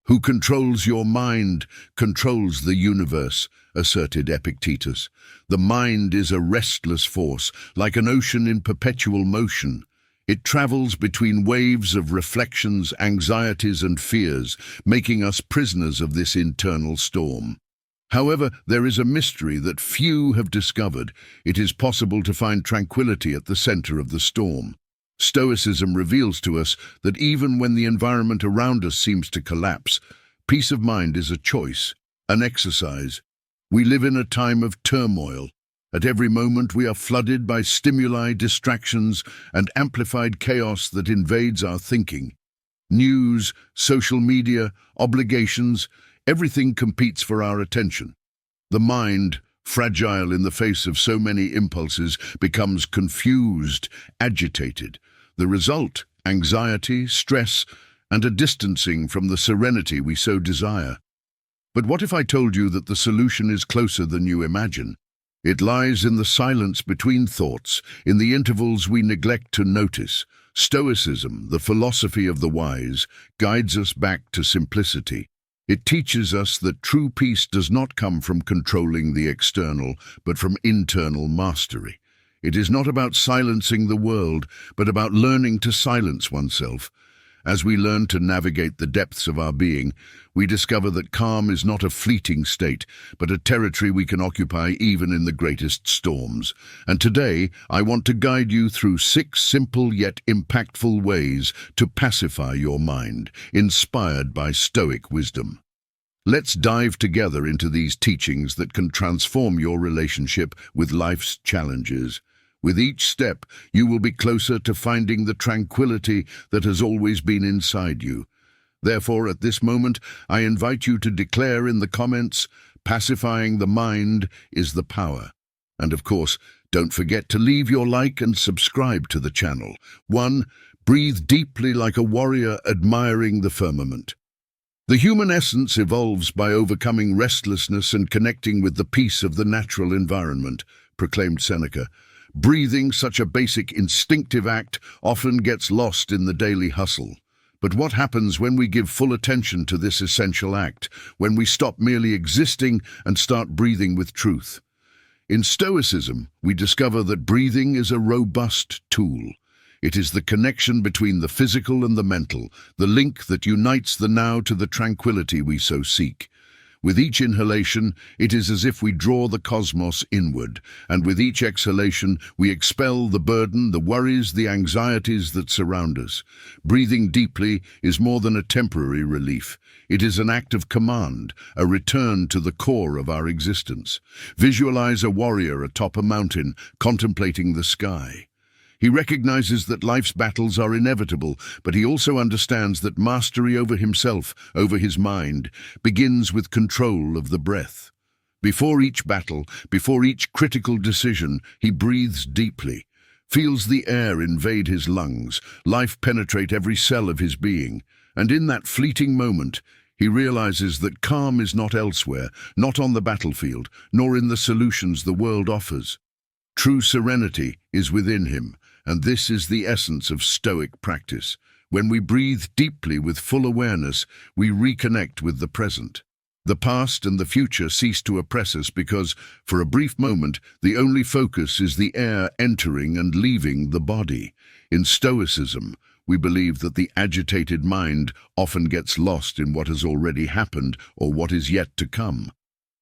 Who controls your mind controls the universe, asserted Epictetus. The mind is a restless force, like an ocean in perpetual motion. It travels between waves of reflections, anxieties, and fears, making us prisoners of this internal storm. However, there is a mystery that few have discovered. It is possible to find tranquility at the center of the storm. Stoicism reveals to us that even when the environment around us seems to collapse, peace of mind is a choice, an exercise. We live in a time of turmoil. At every moment we are flooded by stimuli, distractions, and amplified chaos that invades our thinking. News, social media, obligations, everything competes for our attention. The mind, fragile in the face of so many impulses, becomes confused, agitated. The result, anxiety, stress, and a distancing from the serenity we so desire. But what if I told you that the solution is closer than you imagine? It lies in the silence between thoughts, in the intervals we neglect to notice. Stoicism, the philosophy of the wise, guides us back to simplicity. It teaches us that true peace does not come from controlling the external, but from internal mastery. It is not about silencing the world, but about learning to silence oneself. As we learn to navigate the depths of our being, we discover that calm is not a fleeting state, but a territory we can occupy even in the greatest storms. And today, I want to guide you through 6 simple yet impactful ways to pacify your mind, inspired by Stoic wisdom. Let's dive together into these teachings that can transform your relationship with life's challenges. With each step, you will be closer to finding the tranquility that has always been inside you. Therefore, at this moment, I invite you to declare in the comments, pacifying the mind is the power. And of course, don't forget to leave your like and subscribe to the channel. 1. Breathe deeply like a warrior admiring the firmament. The human essence evolves by overcoming restlessness and connecting with the peace of the natural environment, proclaimed Seneca. Breathing, such a basic instinctive act, often gets lost in the daily hustle. But what happens when we give full attention to this essential act, when we stop merely existing and start breathing with truth? In Stoicism, we discover that breathing is a robust tool. It is the connection between the physical and the mental, the link that unites the now to the tranquility we so seek. With each inhalation, it is as if we draw the cosmos inward, and with each exhalation, we expel the burden, the worries, the anxieties that surround us. Breathing deeply is more than a temporary relief. It is an act of command, a return to the core of our existence. Visualize a warrior atop a mountain, contemplating the sky. He recognizes that life's battles are inevitable, but he also understands that mastery over himself, over his mind, begins with control of the breath. Before each battle, before each critical decision, he breathes deeply, feels the air invade his lungs, life penetrate every cell of his being, and in that fleeting moment, he realizes that calm is not elsewhere, not on the battlefield, nor in the solutions the world offers. True serenity is within him, and this is the essence of Stoic practice. When we breathe deeply with full awareness, we reconnect with the present. The past and the future cease to oppress us because, for a brief moment, the only focus is the air entering and leaving the body. In Stoicism, we believe that the agitated mind often gets lost in what has already happened or what is yet to come.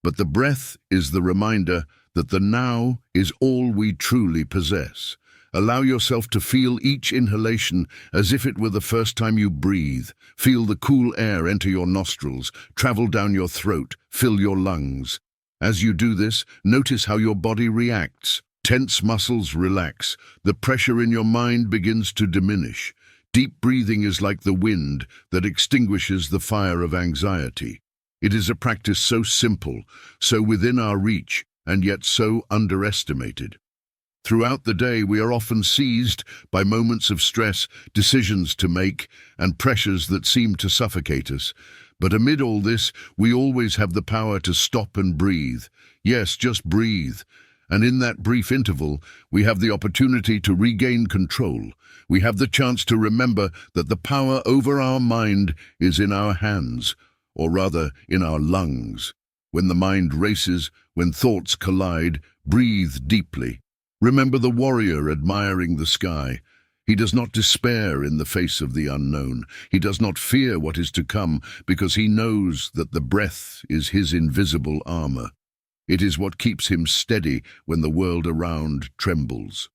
But the breath is the reminder that the now is all we truly possess. Allow yourself to feel each inhalation as if it were the first time you breathe. Feel the cool air enter your nostrils, travel down your throat, fill your lungs. As you do this, notice how your body reacts. Tense muscles relax. The pressure in your mind begins to diminish. Deep breathing is like the wind that extinguishes the fire of anxiety. It is a practice so simple, so within our reach, and yet so underestimated. Throughout the day, we are often seized by moments of stress, decisions to make, and pressures that seem to suffocate us. But amid all this, we always have the power to stop and breathe. Yes, just breathe. And in that brief interval, we have the opportunity to regain control. We have the chance to remember that the power over our mind is in our hands. or rather in our lungs. When the mind races, when thoughts collide, breathe deeply. Remember the warrior admiring the sky. He does not despair in the face of the unknown. He does not fear what is to come because he knows that the breath is his invisible armor. It is what keeps him steady when the world around trembles.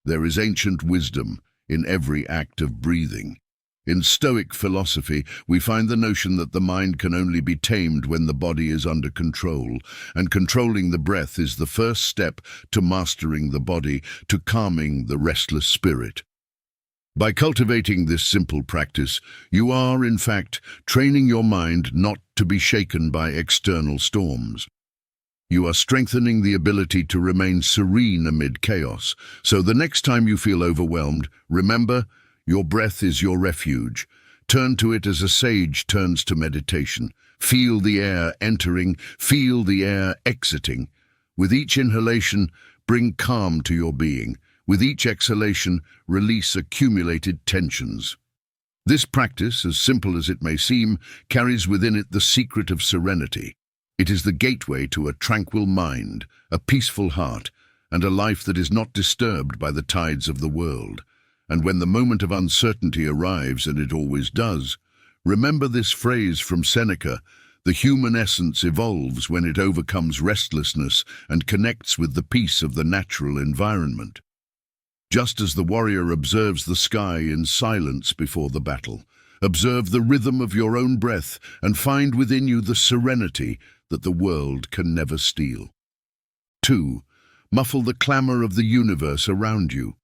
There is ancient wisdom in every act of breathing. In Stoic philosophy, we find the notion that the mind can only be tamed when the body is under control, and controlling the breath is the first step to mastering the body, to calming the restless spirit. By cultivating this simple practice, you are, in fact, training your mind not to be shaken by external storms. You are strengthening the ability to remain serene amid chaos, so the next time you feel overwhelmed, remember, your breath is your refuge. Turn to it as a sage turns to meditation. Feel the air entering, feel the air exiting. With each inhalation, bring calm to your being. With each exhalation, release accumulated tensions. This practice, as simple as it may seem, carries within it the secret of serenity. It is the gateway to a tranquil mind, a peaceful heart, and a life that is not disturbed by the tides of the world. And when the moment of uncertainty arrives, and it always does, remember this phrase from Seneca: the human essence evolves when it overcomes restlessness and connects with the peace of the natural environment. Just as the warrior observes the sky in silence before the battle, observe the rhythm of your own breath and find within you the serenity that the world can never steal. 2. Muffle the clamor of the universe around you.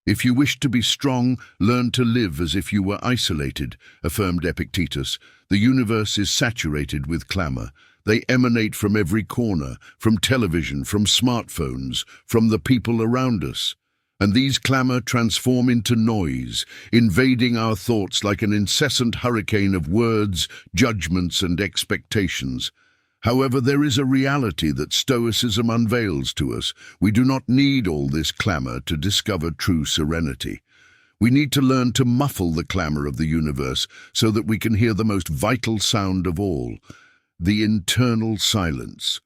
If you wish to be strong, learn to live as if you were isolated, affirmed Epictetus. The universe is saturated with clamor. They emanate from every corner, from television, from smartphones, from the people around us. And these clamor transform into noise, invading our thoughts like an incessant hurricane of words, judgments, and expectations. However, there is a reality that Stoicism unveils to us. We do not need all this clamor to discover true serenity. We need to learn to muffle the clamor of the universe so that we can hear the most vital sound of all, the internal silence.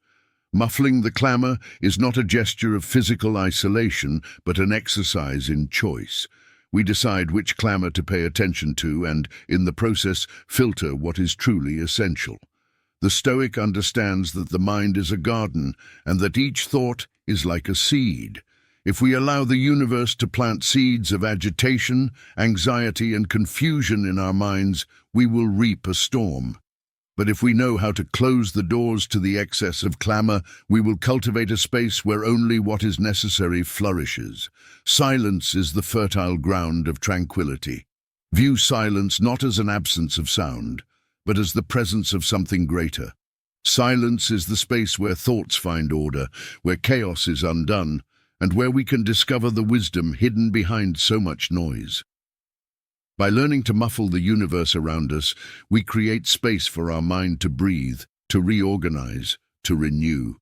Muffling the clamor is not a gesture of physical isolation, but an exercise in choice. We decide which clamor to pay attention to and, in the process, filter what is truly essential. The Stoic understands that the mind is a garden and that each thought is like a seed. If we allow the universe to plant seeds of agitation, anxiety, and confusion in our minds, we will reap a storm. But if we know how to close the doors to the excess of clamor, we will cultivate a space where only what is necessary flourishes. Silence is the fertile ground of tranquility. View silence not as an absence of sound, but as the presence of something greater. Silence is the space where thoughts find order, where chaos is undone, and where we can discover the wisdom hidden behind so much noise. By learning to muffle the universe around us, we create space for our mind to breathe, to reorganize, to renew.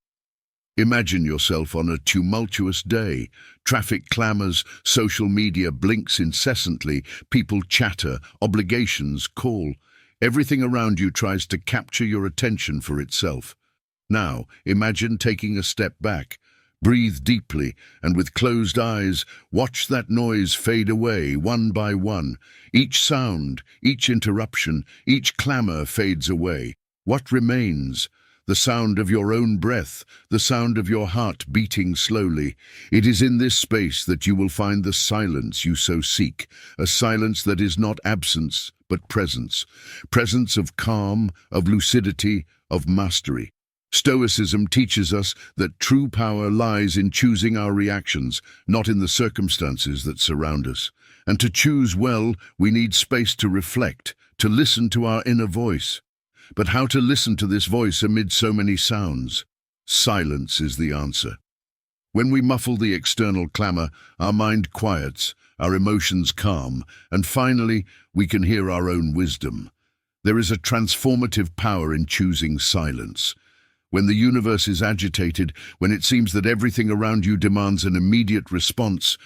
Imagine yourself on a tumultuous day. Traffic clamors, social media blinks incessantly, people chatter, obligations call. Everything around you tries to capture your attention for itself. Now, imagine taking a step back. Breathe deeply, and with closed eyes, watch that noise fade away one by one. Each sound, each interruption, each clamor fades away. What remains? The sound of your own breath, the sound of your heart beating slowly. It is in this space that you will find the silence you so seek, a silence that is not absence, but presence. Presence of calm, of lucidity, of mastery. Stoicism teaches us that true power lies in choosing our reactions, not in the circumstances that surround us. And to choose well, we need space to reflect, to listen to our inner voice. But how to listen to this voice amid so many sounds? Silence is the answer. When we muffle the external clamor, our mind quiets, our emotions calm, and finally, we can hear our own wisdom. There is a transformative power in choosing silence. When the universe is agitated, when it seems that everything around you demands an immediate response,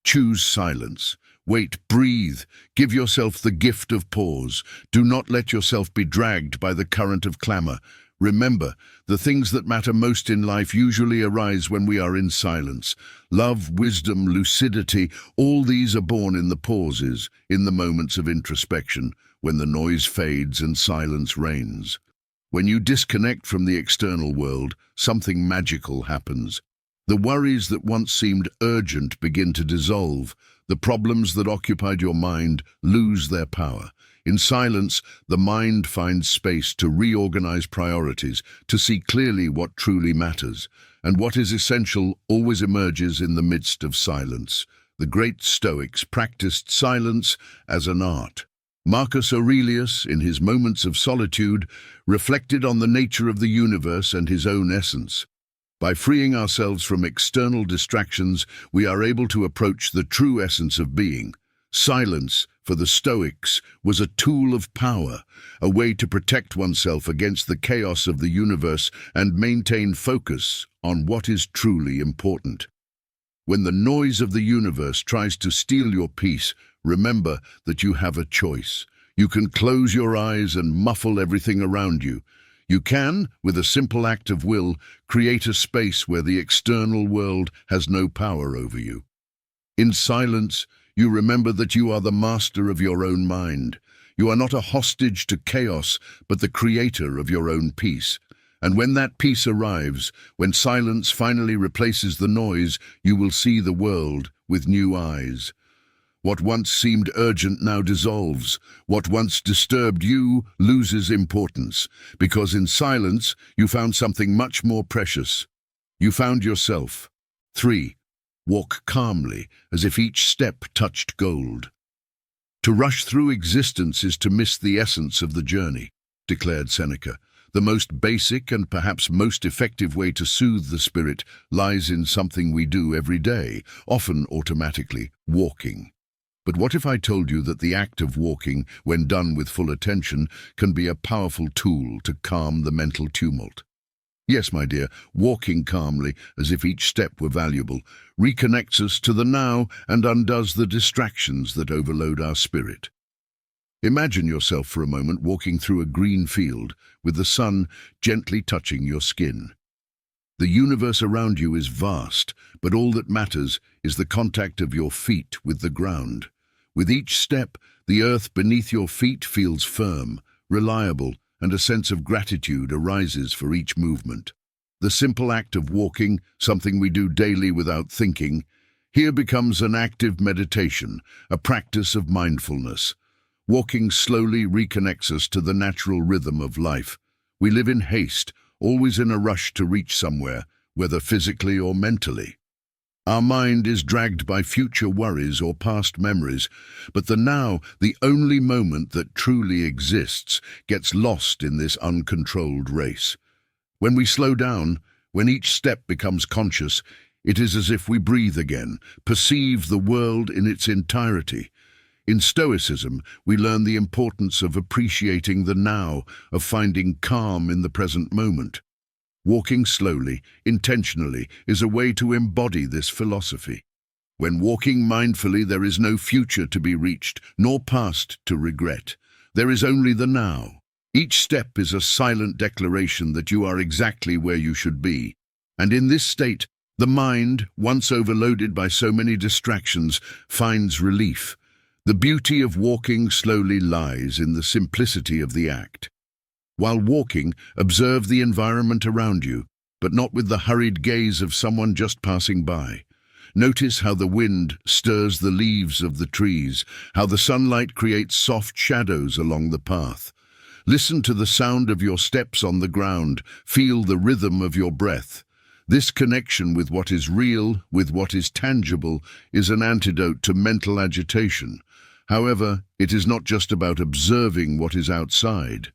choose silence. Wait, breathe. Give yourself the gift of pause. Do not let yourself be dragged by the current of clamor. Remember, the things that matter most in life usually arise when we are in silence. Love, wisdom, lucidity, all these are born in the pauses, in the moments of introspection, when the noise fades and silence reigns. When you disconnect from the external world, something magical happens. The worries that once seemed urgent begin to dissolve. The problems that occupied your mind lose their power. In silence, the mind finds space to reorganize priorities, to see clearly what truly matters. And what is essential always emerges in the midst of silence. The great Stoics practiced silence as an art. Marcus Aurelius, in his moments of solitude, reflected on the nature of the universe and his own essence. By freeing ourselves from external distractions, we are able to approach the true essence of being. Silence, for the Stoics, was a tool of power, a way to protect oneself against the chaos of the universe and maintain focus on what is truly important. When the noise of the universe tries to steal your peace, remember that you have a choice. You can close your eyes and muffle everything around you. You can, with a simple act of will, create a space where the external world has no power over you. In silence, you remember that you are the master of your own mind. You are not a hostage to chaos, but the creator of your own peace. And when that peace arrives, when silence finally replaces the noise, you will see the world with new eyes. What once seemed urgent now dissolves. What once disturbed you loses importance, because in silence you found something much more precious. You found yourself. 3. Walk calmly, as if each step touched gold. To rush through existence is to miss the essence of the journey, declared Seneca. The most basic and perhaps most effective way to soothe the spirit lies in something we do every day, often automatically, walking. But what if I told you that the act of walking, when done with full attention, can be a powerful tool to calm the mental tumult? Yes, my dear, walking calmly, as if each step were valuable, reconnects us to the now and undoes the distractions that overload our spirit. Imagine yourself for a moment walking through a green field, with the sun gently touching your skin. The universe around you is vast, but all that matters is the contact of your feet with the ground. With each step, the earth beneath your feet feels firm, reliable, and a sense of gratitude arises for each movement. The simple act of walking, something we do daily without thinking, here becomes an active meditation, a practice of mindfulness. Walking slowly reconnects us to the natural rhythm of life. We live in haste, always in a rush to reach somewhere, whether physically or mentally. Our mind is dragged by future worries or past memories, but the now, the only moment that truly exists, gets lost in this uncontrolled race. When we slow down, when each step becomes conscious, it is as if we breathe again, perceive the world in its entirety. In Stoicism, we learn the importance of appreciating the now, of finding calm in the present moment. Walking slowly, intentionally, is a way to embody this philosophy. When walking mindfully, there is no future to be reached, nor past to regret. There is only the now. Each step is a silent declaration that you are exactly where you should be. And in this state, the mind, once overloaded by so many distractions, finds relief. The beauty of walking slowly lies in the simplicity of the act. While walking, observe the environment around you, but not with the hurried gaze of someone just passing by. Notice how the wind stirs the leaves of the trees, how the sunlight creates soft shadows along the path. Listen to the sound of your steps on the ground, feel the rhythm of your breath. This connection with what is real, with what is tangible, is an antidote to mental agitation. However, it is not just about observing what is outside.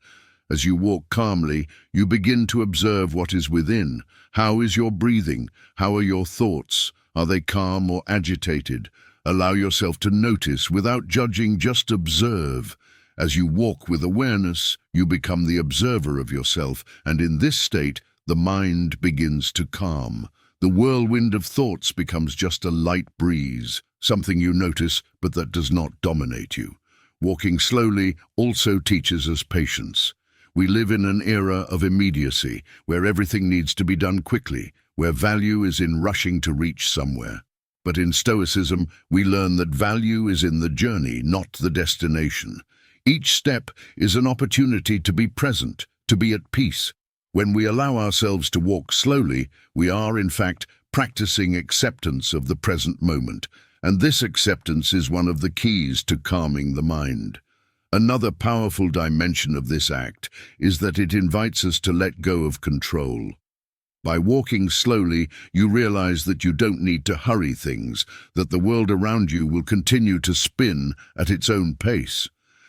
As you walk calmly, you begin to observe what is within. How is your breathing? How are your thoughts? Are they calm or agitated? Allow yourself to notice without judging, just observe. As you walk with awareness, you become the observer of yourself, and in this state, the mind begins to calm. The whirlwind of thoughts becomes just a light breeze, something you notice but that does not dominate you. Walking slowly also teaches us patience. We live in an era of immediacy, where everything needs to be done quickly, where value is in rushing to reach somewhere. But in Stoicism, we learn that value is in the journey, not the destination. Each step is an opportunity to be present, to be at peace. When we allow ourselves to walk slowly, we are, in fact, practicing acceptance of the present moment, and this acceptance is one of the keys to calming the mind. Another powerful dimension of this act is that it invites us to let go of control. By walking slowly, you realize that you don't need to hurry things, that the world around you will continue to spin at its own pace.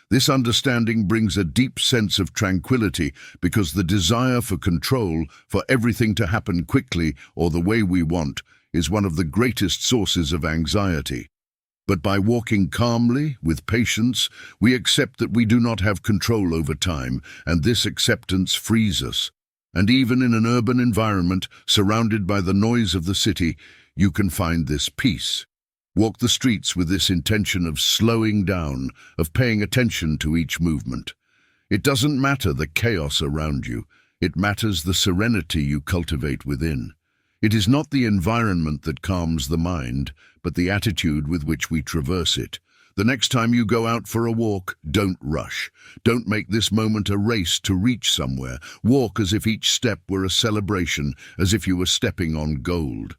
This understanding brings a deep sense of tranquility because the desire for control, for everything to happen quickly or the way we want, is one of the greatest sources of anxiety. But by walking calmly, with patience, we accept that we do not have control over time, and this acceptance frees us. And even in an urban environment, surrounded by the noise of the city, you can find this peace. Walk the streets with this intention of slowing down, of paying attention to each movement. It doesn't matter the chaos around you, it matters the serenity you cultivate within. It is not the environment that calms the mind, but the attitude with which we traverse it. The next time you go out for a walk, don't rush. Don't make this moment a race to reach somewhere. Walk as if each step were a celebration, as if you were stepping on gold.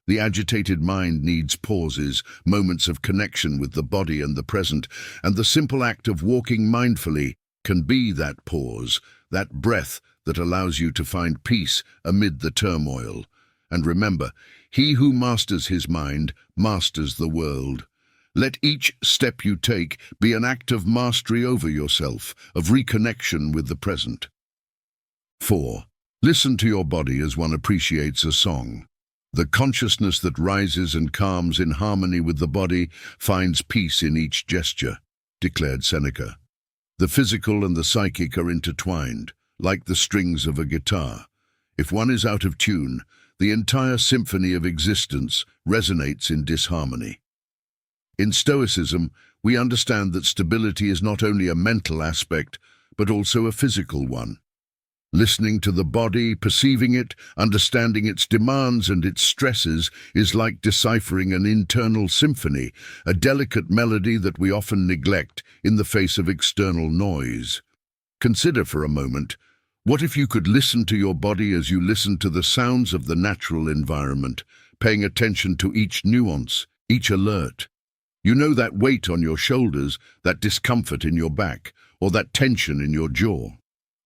The agitated mind needs pauses, moments of connection with the body and the present, and the simple act of walking mindfully can be that pause, that breath that allows you to find peace amid the turmoil. And remember, he who masters his mind masters the world. Let each step you take be an act of mastery over yourself, of reconnection with the present. 4. Listen to your body as one appreciates a song. The consciousness that rises and calms in harmony with the body finds peace in each gesture, declared Seneca. The physical and the psychic are intertwined, like the strings of a guitar. If one is out of tune, the entire symphony of existence resonates in disharmony. In Stoicism, we understand that stability is not only a mental aspect, but also a physical one. Listening to the body, perceiving it, understanding its demands and its stresses is like deciphering an internal symphony, a delicate melody that we often neglect in the face of external noise. Consider for a moment, what if you could listen to your body as you listen to the sounds of the natural environment, paying attention to each nuance, each alert? You know that weight on your shoulders, that discomfort in your back, or that tension in your jaw.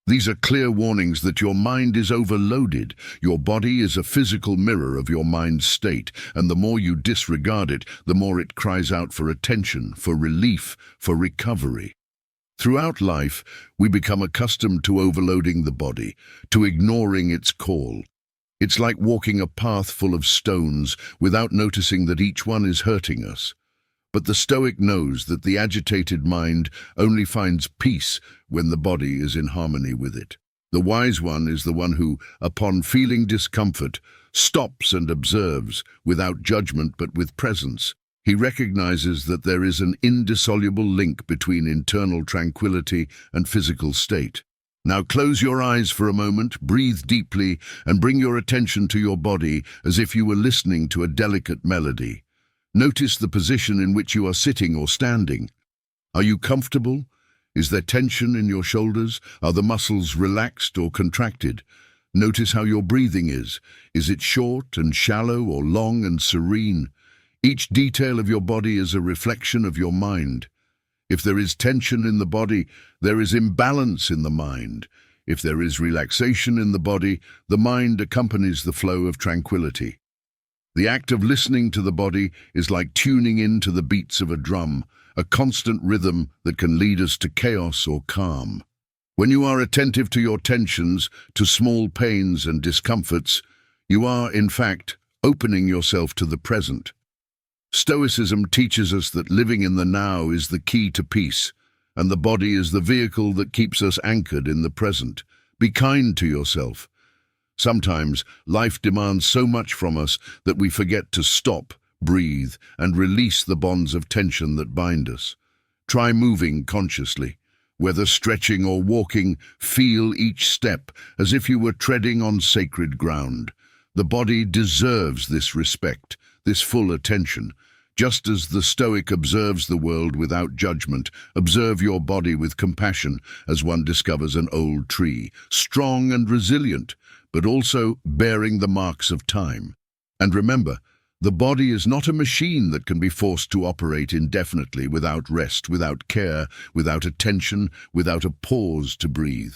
These are clear warnings that your mind is overloaded. Your body is a physical mirror of your mind's state, and the more you disregard it, the more it cries out for attention, for relief, for recovery. Throughout life, we become accustomed to overloading the body, to ignoring its call. It's like walking a path full of stones without noticing that each one is hurting us. But the Stoic knows that the agitated mind only finds peace when the body is in harmony with it. The wise one is the one who, upon feeling discomfort, stops and observes, without judgment but with presence. He recognizes that there is an indissoluble link between internal tranquility and physical state. Now close your eyes for a moment, breathe deeply, and bring your attention to your body as if you were listening to a delicate melody. Notice the position in which you are sitting or standing. Are you comfortable? Is there tension in your shoulders? Are the muscles relaxed or contracted? Notice how your breathing is. Is it short and shallow or long and serene? Each detail of your body is a reflection of your mind. If there is tension in the body, there is imbalance in the mind. If there is relaxation in the body, the mind accompanies the flow of tranquility. The act of listening to the body is like tuning in to the beats of a drum, a constant rhythm that can lead us to chaos or calm. When you are attentive to your tensions, to small pains and discomforts, you are, in fact, opening yourself to the present. Stoicism teaches us that living in the now is the key to peace, and the body is the vehicle that keeps us anchored in the present. Be kind to yourself. Sometimes life demands so much from us that we forget to stop, breathe, and release the bonds of tension that bind us. Try moving consciously. Whether stretching or walking, feel each step as if you were treading on sacred ground. The body deserves this respect, this full attention. Just as the Stoic observes the world without judgment, observe your body with compassion as one discovers an old tree, strong and resilient, but also bearing the marks of time. And remember, the body is not a machine that can be forced to operate indefinitely without rest, without care, without attention, without a pause to breathe.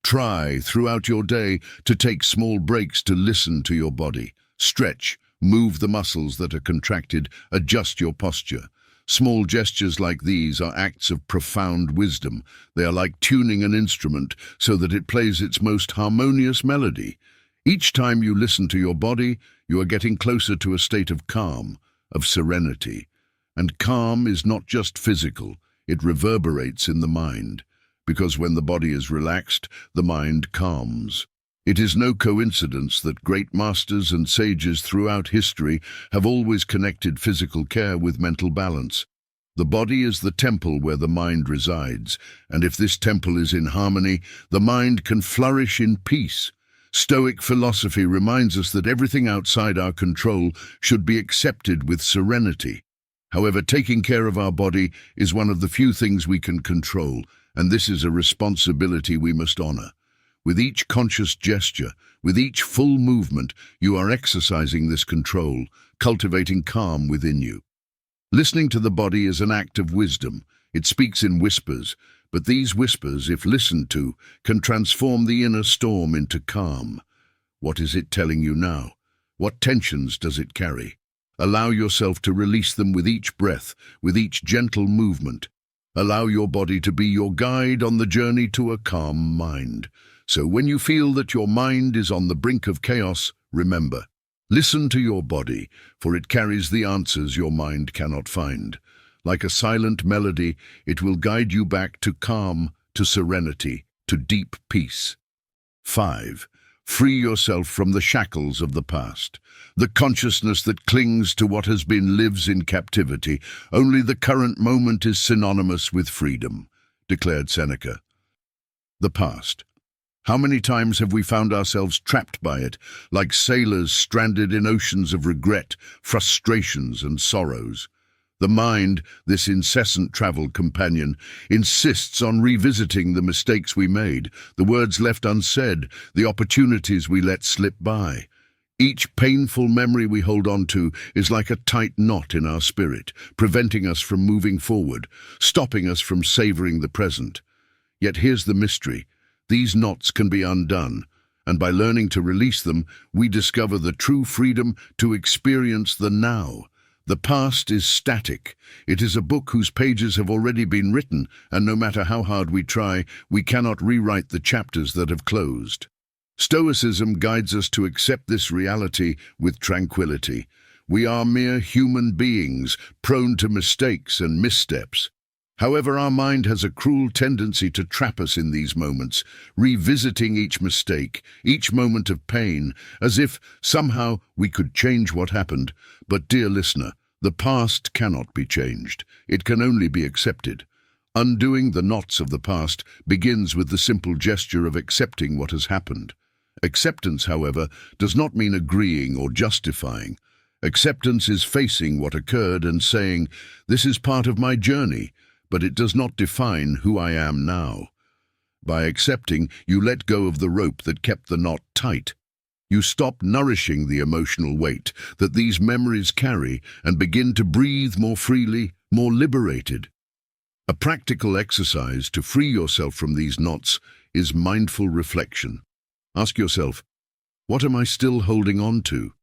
Try, throughout your day, to take small breaks to listen to your body. Stretch, move the muscles that are contracted, adjust your posture. Small gestures like these are acts of profound wisdom. They are like tuning an instrument so that it plays its most harmonious melody. Each time you listen to your body, you are getting closer to a state of calm, of serenity. And calm is not just physical, it reverberates in the mind. Because when the body is relaxed, the mind calms. It is no coincidence that great masters and sages throughout history have always connected physical care with mental balance. The body is the temple where the mind resides, and if this temple is in harmony, the mind can flourish in peace. Stoic philosophy reminds us that everything outside our control should be accepted with serenity. However, taking care of our body is one of the few things we can control, and this is a responsibility we must honor. With each conscious gesture, with each full movement, you are exercising this control, cultivating calm within you. Listening to the body is an act of wisdom. It speaks in whispers, but these whispers, if listened to, can transform the inner storm into calm. What is it telling you now? What tensions does it carry? Allow yourself to release them with each breath, with each gentle movement. Allow your body to be your guide on the journey to a calm mind. So when you feel that your mind is on the brink of chaos, remember, listen to your body, for it carries the answers your mind cannot find. Like a silent melody, it will guide you back to calm, to serenity, to deep peace. 5. Free yourself from the shackles of the past. The consciousness that clings to what has been lives in captivity. Only the current moment is synonymous with freedom, declared Seneca. The past. How many times have we found ourselves trapped by it, like sailors stranded in oceans of regret, frustrations, and sorrows? The mind, this incessant travel companion, insists on revisiting the mistakes we made, the words left unsaid, the opportunities we let slip by. Each painful memory we hold on to is like a tight knot in our spirit, preventing us from moving forward, stopping us from savoring the present. Yet here's the mystery. These knots can be undone, and by learning to release them, we discover the true freedom to experience the now. The past is static. It is a book whose pages have already been written, and no matter how hard we try, we cannot rewrite the chapters that have closed. Stoicism guides us to accept this reality with tranquility. We are mere human beings, prone to mistakes and missteps. However, our mind has a cruel tendency to trap us in these moments, revisiting each mistake, each moment of pain, as if somehow we could change what happened. But, dear listener, the past cannot be changed. It can only be accepted. Undoing the knots of the past begins with the simple gesture of accepting what has happened. Acceptance, however, does not mean agreeing or justifying. Acceptance is facing what occurred and saying, "This is part of my journey," but it does not define who I am now. By accepting, you let go of the rope that kept the knot tight. You stop nourishing the emotional weight that these memories carry and begin to breathe more freely, more liberated. A practical exercise to free yourself from these knots is mindful reflection. Ask yourself, what am I still holding on to?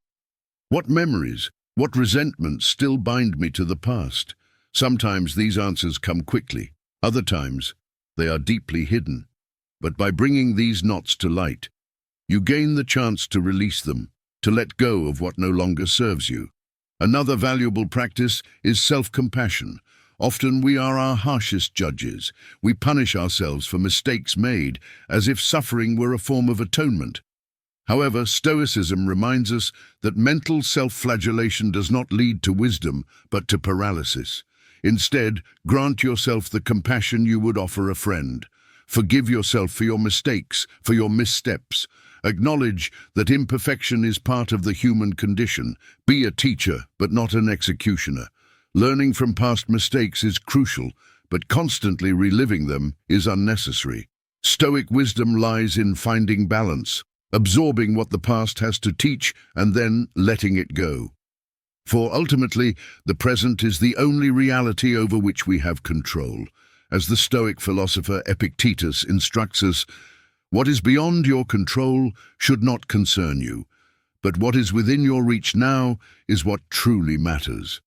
What memories, what resentments still bind me to the past? Sometimes these answers come quickly, other times they are deeply hidden. But by bringing these knots to light, you gain the chance to release them, to let go of what no longer serves you. Another valuable practice is self-compassion. Often we are our harshest judges. We punish ourselves for mistakes made, as if suffering were a form of atonement. However, Stoicism reminds us that mental self-flagellation does not lead to wisdom, but to paralysis. Instead, grant yourself the compassion you would offer a friend. Forgive yourself for your mistakes, for your missteps. Acknowledge that imperfection is part of the human condition. Be a teacher, but not an executioner. Learning from past mistakes is crucial, but constantly reliving them is unnecessary. Stoic wisdom lies in finding balance, absorbing what the past has to teach and then letting it go. For ultimately, the present is the only reality over which we have control. As the Stoic philosopher Epictetus instructs us, what is beyond your control should not concern you, but what is within your reach now is what truly matters.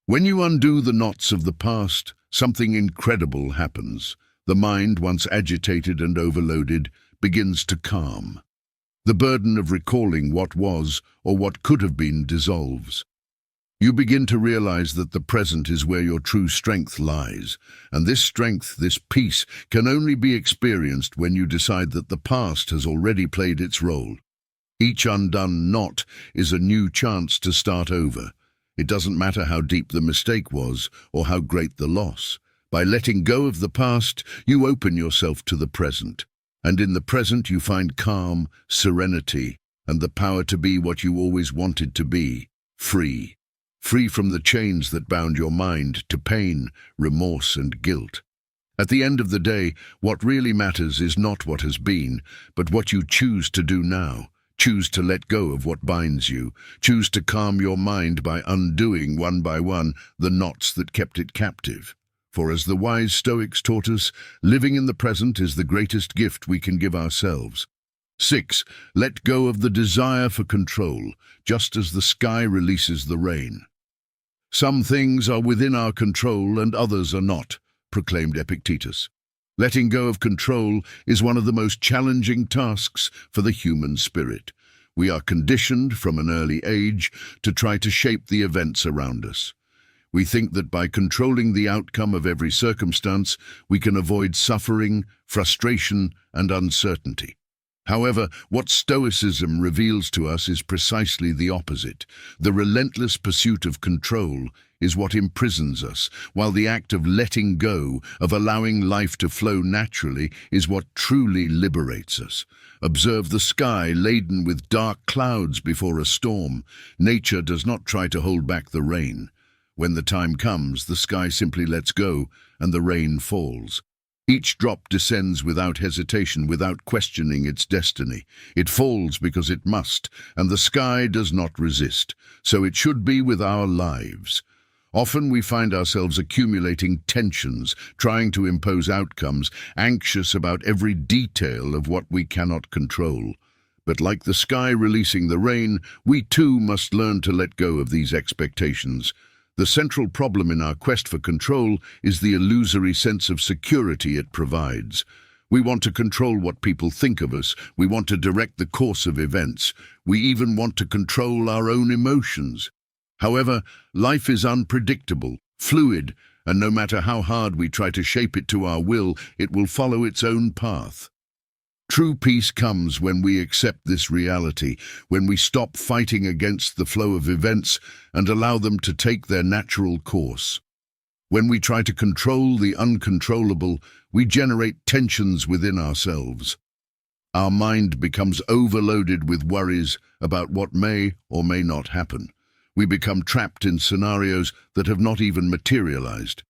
When you undo the knots of the past, something incredible happens. The mind, once agitated and overloaded, begins to calm. The burden of recalling what was or what could have been dissolves. You begin to realize that the present is where your true strength lies, and this strength, this peace, can only be experienced when you decide that the past has already played its role. Each undone knot is a new chance to start over. It doesn't matter how deep the mistake was or how great the loss. By letting go of the past, you open yourself to the present. And in the present you find calm, serenity, and the power to be what you always wanted to be, free. Free from the chains that bound your mind to pain, remorse, and guilt. At the end of the day, what really matters is not what has been, but what you choose to do now. Choose to let go of what binds you. Choose to calm your mind by undoing one by one the knots that kept it captive. For as the wise Stoics taught us, living in the present is the greatest gift we can give ourselves. 6. Let go of the desire for control, just as the sky releases the rain. Some things are within our control and others are not, proclaimed Epictetus. Letting go of control is one of the most challenging tasks for the human spirit. We are conditioned from an early age to try to shape the events around us. We think that by controlling the outcome of every circumstance, we can avoid suffering, frustration, and uncertainty. However, what Stoicism reveals to us is precisely the opposite. The relentless pursuit of control is what imprisons us, while the act of letting go, of allowing life to flow naturally, is what truly liberates us. Observe the sky laden with dark clouds before a storm. Nature does not try to hold back the rain. When the time comes, the sky simply lets go, and the rain falls. Each drop descends without hesitation, without questioning its destiny. It falls because it must, and the sky does not resist. So it should be with our lives. Often we find ourselves accumulating tensions, trying to impose outcomes, anxious about every detail of what we cannot control. But like the sky releasing the rain, we too must learn to let go of these expectations. The central problem in our quest for control is the illusory sense of security it provides. We want to control what people think of us. We want to direct the course of events. We even want to control our own emotions. However, life is unpredictable, fluid, and no matter how hard we try to shape it to our will, it will follow its own path. True peace comes when we accept this reality, when we stop fighting against the flow of events and allow them to take their natural course. When we try to control the uncontrollable, we generate tensions within ourselves. Our mind becomes overloaded with worries about what may or may not happen. We become trapped in scenarios that have not even materialized.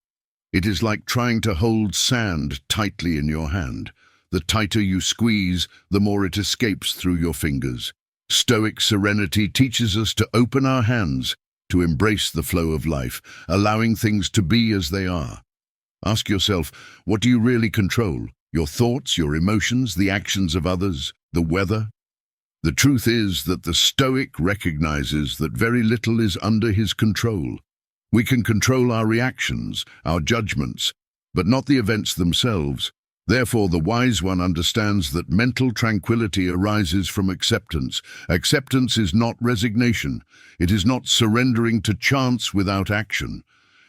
It is like trying to hold sand tightly in your hand. The tighter you squeeze, the more it escapes through your fingers. Stoic serenity teaches us to open our hands, to embrace the flow of life, allowing things to be as they are. Ask yourself, what do you really control? Your thoughts, your emotions, the actions of others, the weather? The truth is that the Stoic recognizes that very little is under his control. We can control our reactions, our judgments, but not the events themselves. Therefore, the wise one understands that mental tranquility arises from acceptance. Acceptance is not resignation. It is not surrendering to chance without action.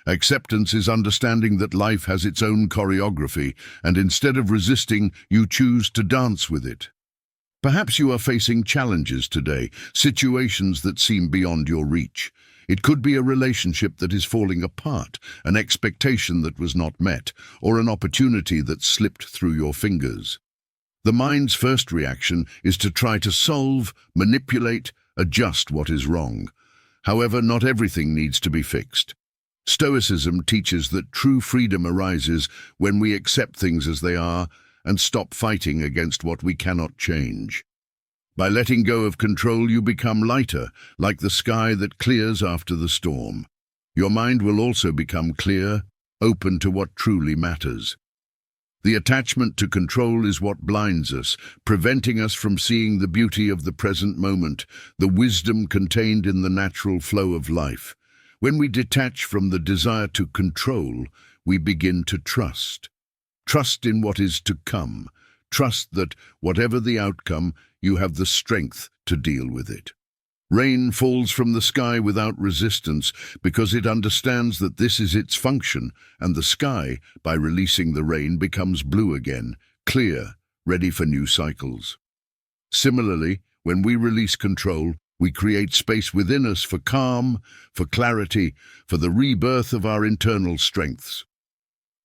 Acceptance is understanding that life has its own choreography, and instead of resisting, you choose to dance with it. Perhaps you are facing challenges today, situations that seem beyond your reach. It could be a relationship that is falling apart, an expectation that was not met, or an opportunity that slipped through your fingers. The mind's first reaction is to try to solve, manipulate, adjust what is wrong. However, not everything needs to be fixed. Stoicism teaches that true freedom arises when we accept things as they are and stop fighting against what we cannot change. By letting go of control, you become lighter, like the sky that clears after the storm. Your mind will also become clear, open to what truly matters. The attachment to control is what blinds us, preventing us from seeing the beauty of the present moment, the wisdom contained in the natural flow of life. When we detach from the desire to control, we begin to trust. Trust in what is to come. Trust that, whatever the outcome, you have the strength to deal with it. Rain falls from the sky without resistance because it understands that this is its function, and the sky, by releasing the rain, becomes blue again, clear, ready for new cycles. Similarly, when we release control, we create space within us for calm, for clarity, for the rebirth of our internal strengths.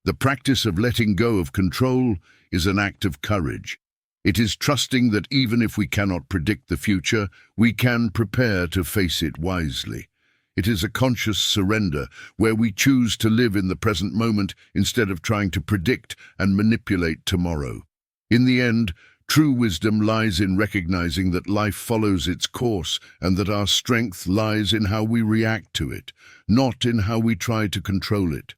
The practice of letting go of control is an act of courage. It is trusting that even if we cannot predict the future, we can prepare to face it wisely. It is a conscious surrender where we choose to live in the present moment instead of trying to predict and manipulate tomorrow. In the end, true wisdom lies in recognizing that life follows its course and that our strength lies in how we react to it, not in how we try to control it.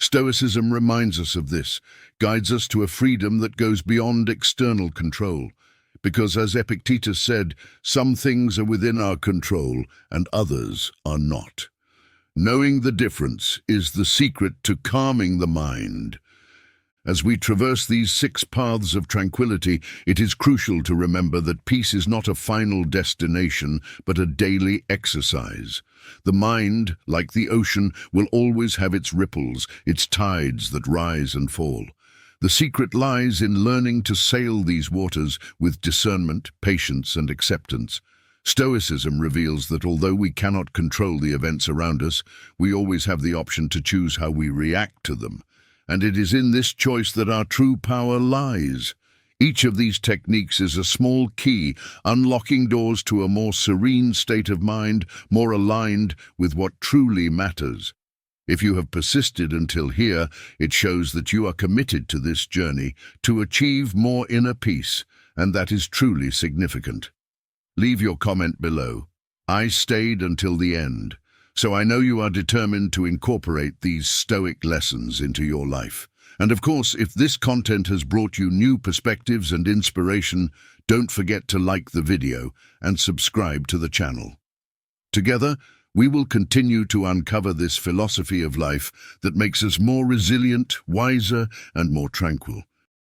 Stoicism reminds us of this, guides us to a freedom that goes beyond external control. Because, as Epictetus said, some things are within our control and others are not. Knowing the difference is the secret to calming the mind. As we traverse these 6 paths of tranquility, it is crucial to remember that peace is not a final destination, but a daily exercise. The mind, like the ocean, will always have its ripples, its tides that rise and fall. The secret lies in learning to sail these waters with discernment, patience, and acceptance. Stoicism reveals that although we cannot control the events around us, we always have the option to choose how we react to them. And it is in this choice that our true power lies. Each of these techniques is a small key, unlocking doors to a more serene state of mind, more aligned with what truly matters. If you have persisted until here, it shows that you are committed to this journey to achieve more inner peace, and that is truly significant. Leave your comment below. I stayed until the end, so I know you are determined to incorporate these Stoic lessons into your life. And of course, if this content has brought you new perspectives and inspiration, don't forget to like the video and subscribe to the channel. Together, we will continue to uncover this philosophy of life that makes us more resilient, wiser, and more tranquil.